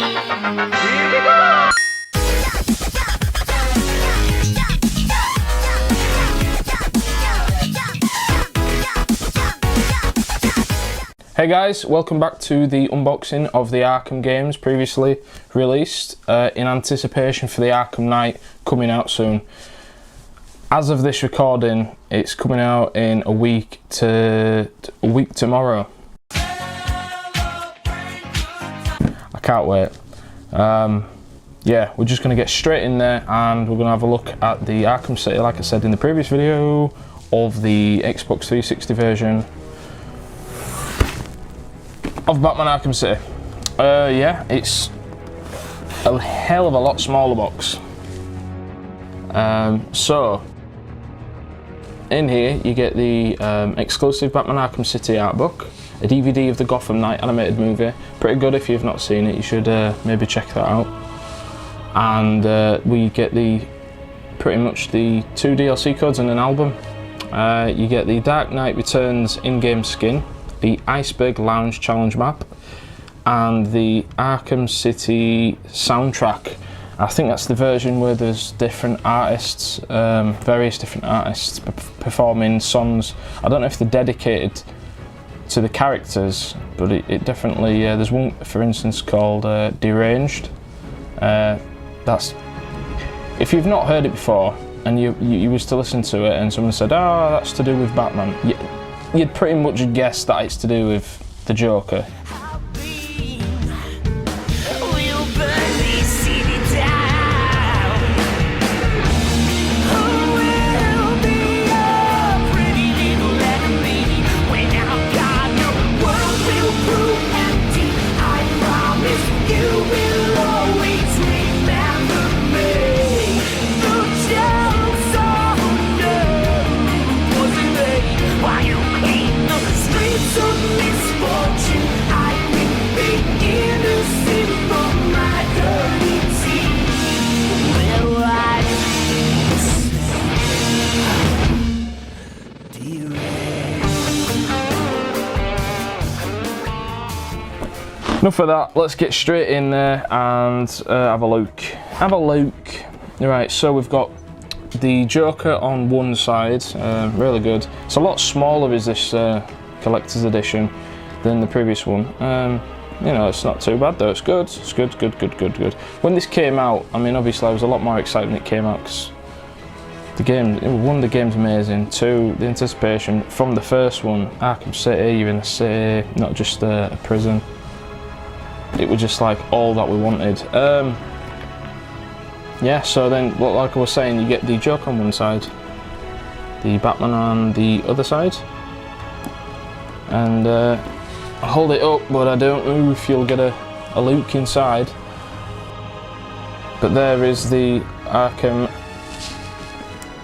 Hey guys, welcome back to the unboxing of the Arkham games previously released in anticipation for the Arkham Knight coming out soon. As of this recording, it's coming out in a week tomorrow. I can't wait. Yeah, we're just going to get straight in there and we're going to have a look at the Arkham City, like I said in the previous video, of the Xbox 360 version of Batman Arkham City. Yeah, it's a hell of a lot smaller box. So in here you get the exclusive Batman Arkham City art book, a DVD of the Gotham Knight animated movie. Pretty good. If you've not seen it, you should maybe check that out. And we get pretty much the 2 DLC codes and an album. You get the Dark Knight Returns in-game skin, the Iceberg Lounge challenge map, and the Arkham City soundtrack. I think that's the version where there's different artists, various different artists performing songs. I don't know if they're dedicated to the characters, but it definitely, there's one for instance called Deranged. That's, if you've not heard it before and you was to listen to it and someone said, oh, that's to do with Batman, you'd pretty much guess that it's to do with the Joker. Enough of that, let's get straight in there and have a look. Right, so we've got the Joker on one side, really good. It's a lot smaller, is this collector's edition, than the previous one. You know, it's not too bad though, it's good. It's good. When this came out, I mean, obviously I was a lot more excited when it came out because the game, one, the game's amazing. Two, the anticipation from the first one, Arkham City, you're in a city, not just a prison. It was just like all that we wanted. Yeah, so then, like I was saying, you get the Joker on one side, the Batman on the other side, and I hold it up, but I don't know if you'll get a look inside. But there is the Arkham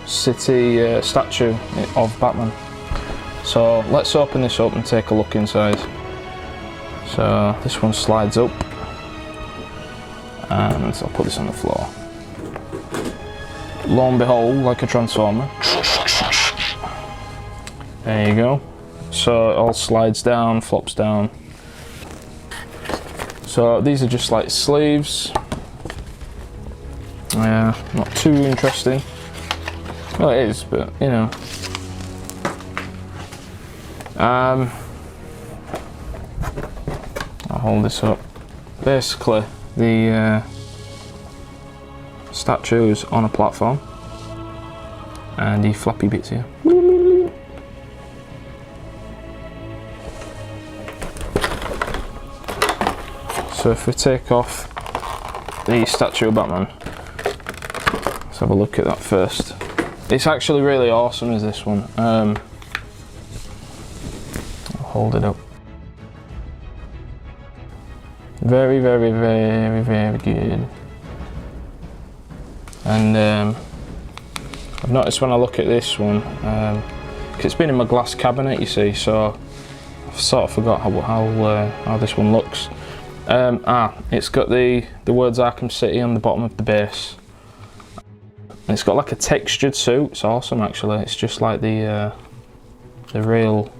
City statue of Batman. So let's open this up and take a look inside. So this one slides up, and I'll put this on the floor. Lo and behold, like a transformer. There you go. So it all slides down, flops down. So these are just like sleeves. Yeah, not too interesting. Well, it is, but you know. I'll hold this up. Basically, the statue's on a platform, and the flappy bits here. So if we take off the statue of Batman, let's have a look at that first. It's actually really awesome, is this one. I'll hold it up. Very good. And I've noticed when I look at this one, cause it's been in my glass cabinet, you see, so I've sort of forgot how this one looks. It's got the words Arkham City on the bottom of the base. And it's got like a textured suit. It's awesome, actually. It's just like the real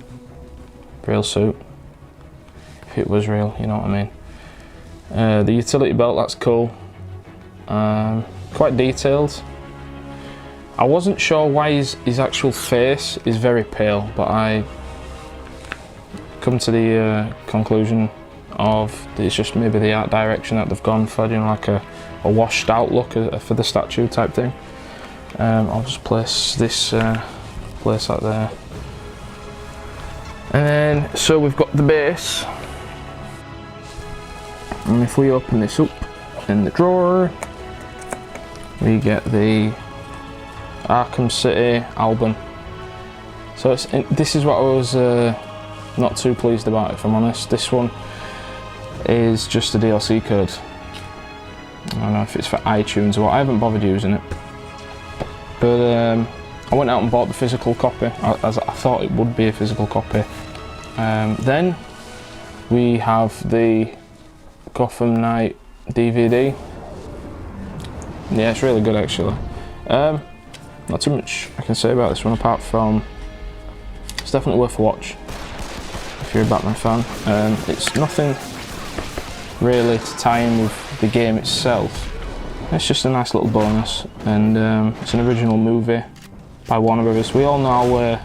suit. If it was real, you know what I mean. The utility belt, that's cool. Quite detailed. I wasn't sure why his actual face is very pale, but I come to the conclusion of it's just maybe the art direction that they've gone for, you know, like a washed out look for the statue type thing. I'll just place this place out there. And then, so we've got the base. And if we open this up in the drawer, we get the Arkham City album. So this is what I was not too pleased about, if I'm honest. This one is just a DLC code. I don't know if it's for iTunes or what. I haven't bothered using it. But I went out and bought the physical copy, as I thought it would be a physical copy. Then we have the Gotham Knight DVD. Yeah, it's really good actually. Not too much I can say about this one apart from it's definitely worth a watch if you're a Batman fan. It's nothing really to tie in with the game itself. It's just a nice little bonus, and it's an original movie by Warner Brothers. We all know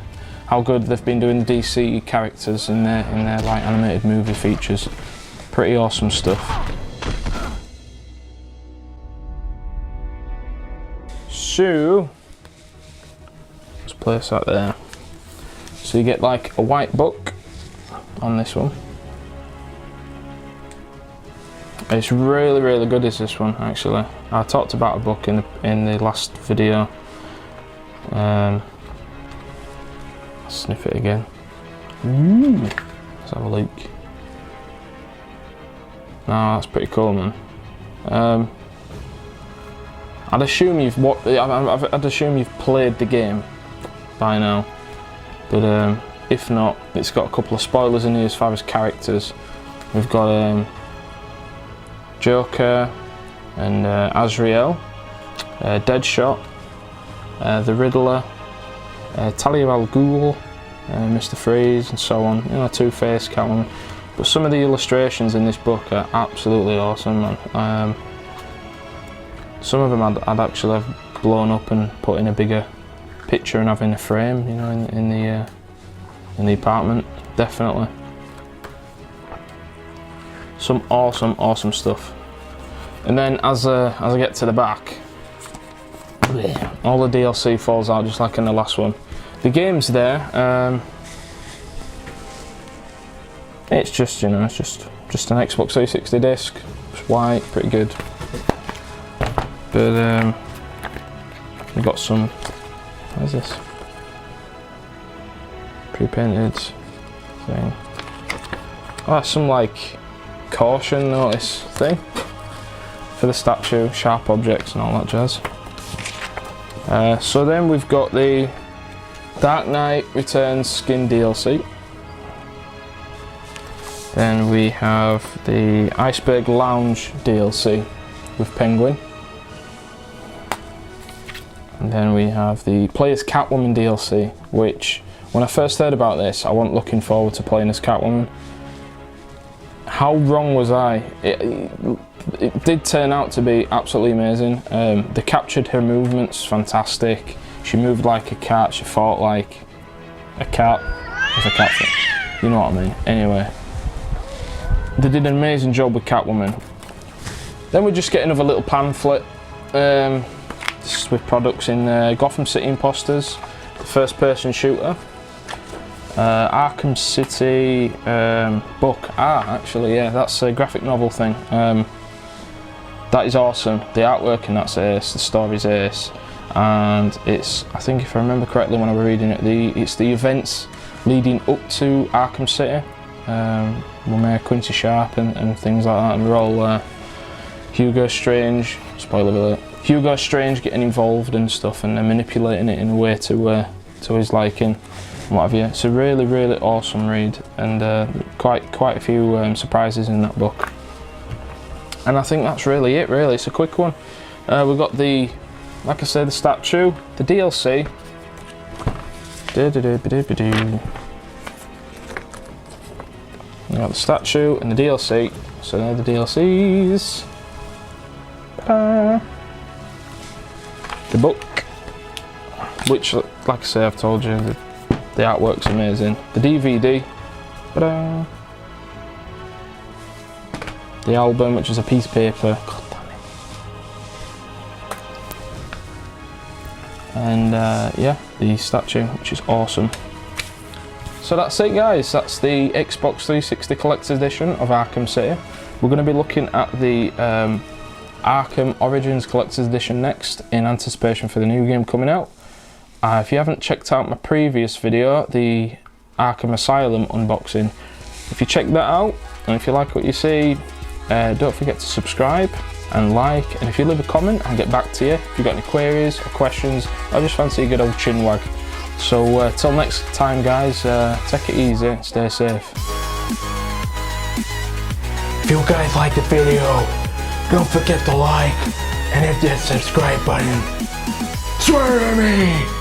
how good they've been doing DC characters in their like animated movie features. Pretty awesome stuff. So let's place that there. So you get like a white book on this one. It's really good, is this one actually. I talked about a book in the last video. I'll sniff it again. Ooh. Let's have a look. No, that's pretty cool, man. I'd assume I'd assume you've played the game by now, but if not, it's got a couple of spoilers in here as far as characters. We've got Joker and Azrael, Deadshot, the Riddler, Talia al Ghul, Mr. Freeze, and so on. You know, Two-Face, Catwoman. But some of the illustrations in this book are absolutely awesome, man. Some of them I'd actually have blown up and put in a bigger picture and have in a frame, you know, in the apartment. Definitely. Some awesome stuff. And then as I get to the back, all the DLC falls out just like in the last one. The game's there. It's just, you know, it's just an Xbox 360 disc. It's white, pretty good. But we got some. What is this? Pre-painted thing. Oh, some like caution notice thing for the statue, sharp objects and all that jazz. So then we've got the Dark Knight Returns skin DLC. Then we have the Iceberg Lounge DLC with Penguin. And then we have the Players Catwoman DLC, which when I first heard about this, I wasn't looking forward to playing as Catwoman. How wrong was I? It did turn out to be absolutely amazing. They captured her movements fantastic. She moved like a cat, she fought like a cat. It's a cat thing. You know what I mean. Anyway, they did an amazing job with Catwoman. Then we just get another little pamphlet. With products in Gotham City Imposters, the first person shooter, Arkham City book. Actually, yeah, that's a graphic novel thing. That is awesome. The artwork in that's ace, the story's ace, and it's, I think if I remember correctly when I was reading it, it's the events leading up to Arkham City. Mayor Quincy Sharp and things like that, and we're all Hugo Strange, spoiler alert, Hugo Strange getting involved and stuff, and manipulating it in a way to his liking and what have you. It's a really awesome read, and quite a few surprises in that book. And I think that's really it, really. It's a quick one. We've got the, like I said, the statue, the DLC. We got the statue and the DLC. So they're the DLCs. Ta-da. The book, which, like I say, I've told you, the artwork's amazing. The DVD. Ta-da. The album, which is a piece of paper. God damn it. And yeah, the statue, which is awesome. So that's it, guys. That's the Xbox 360 Collector's Edition of Arkham City. We're going to be looking at the Arkham Origins Collector's Edition next, in anticipation for the new game coming out. If you haven't checked out my previous video, the Arkham Asylum unboxing, if you check that out, and if you like what you see, don't forget to subscribe and like, and if you leave a comment, I'll get back to you if you've got any queries or questions, or just fancy a good old chin wag. So till next time, guys, take it easy and stay safe. If you guys like the video, don't forget to like and hit that subscribe button. Swear to me!